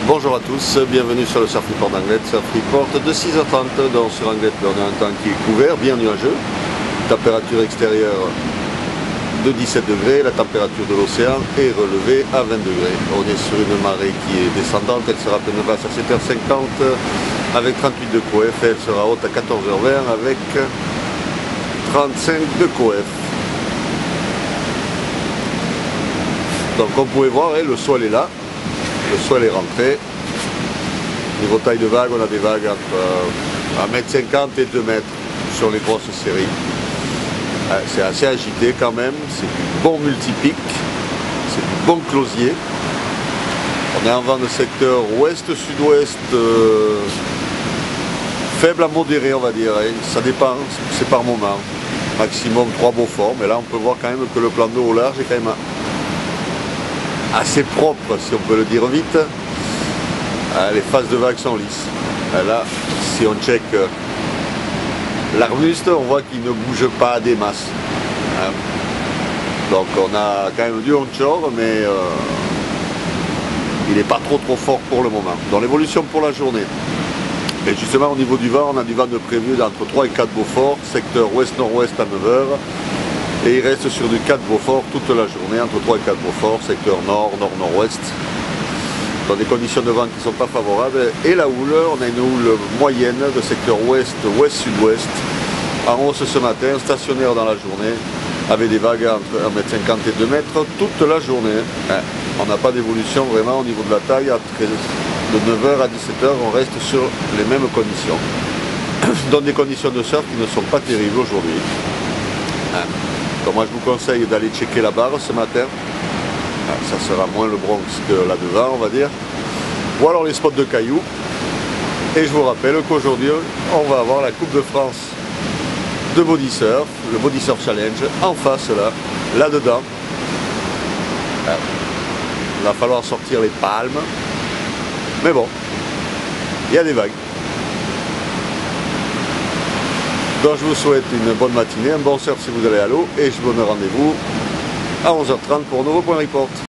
Bonjour à tous, bienvenue sur le Surf Report d'Anglet, Surf Report de 6h30, donc sur Anglet on a un temps qui est couvert, bien nuageux, température extérieure de 17 degrés, la température de l'océan est relevée à 20 degrés. On est sur une marée qui est descendante, elle sera pleine basse à 7h50 avec 38 de coef, elle sera haute à 14h20 avec 35 de coef. Donc comme vous pouvez voir, le sol est là. Le sol est rentré. Niveau taille de vague, on a des vagues entre 1,50 m et 2 m sur les grosses séries. C'est assez agité quand même, c'est du bon multipic, c'est du bon closier. On est en vent de secteur ouest-sud-ouest, faible à modéré on va dire, ça dépend, c'est par moment. Maximum 3 Beaufort, mais là on peut voir quand même que le plan d'eau au large est quand même assez propre, si on peut le dire vite. Les phases de vagues sont lisses. Là, si on check l'arbuste, on voit qu'il ne bouge pas des masses. Donc on a quand même du onshore, mais il n'est pas trop fort pour le moment. Dans l'évolution pour la journée, et justement au niveau du vent, on a du vent de prévu d'entre 3 et 4 Beaufort, secteur ouest-nord-ouest à 9h. Et il reste sur du 4 Beaufort toute la journée, entre 3 et 4 Beaufort, secteur nord, nord-nord-ouest, dans des conditions de vent qui ne sont pas favorables. Et la houle, on a une houle moyenne de secteur ouest, ouest-sud-ouest, en hausse ce matin, stationnaire dans la journée, avec des vagues entre 1,50 m et 2 m toute la journée. On n'a pas d'évolution vraiment au niveau de la taille, de 9h à 17h, on reste sur les mêmes conditions. Dans des conditions de surf qui ne sont pas terribles aujourd'hui. Donc moi je vous conseille d'aller checker la barre ce matin, ça sera moins le Bronx que là devant on va dire, ou alors les spots de cailloux. Et je vous rappelle qu'aujourd'hui on va avoir la Coupe de France de Body Surf, le Body Surf Challenge en face là dedans. Il va falloir sortir les palmes, mais bon, il y a des vagues. Donc je vous souhaite une bonne matinée, un bon surf si vous allez à l'eau, et je vous donne rendez-vous à 11h30 pour un nouveau point report.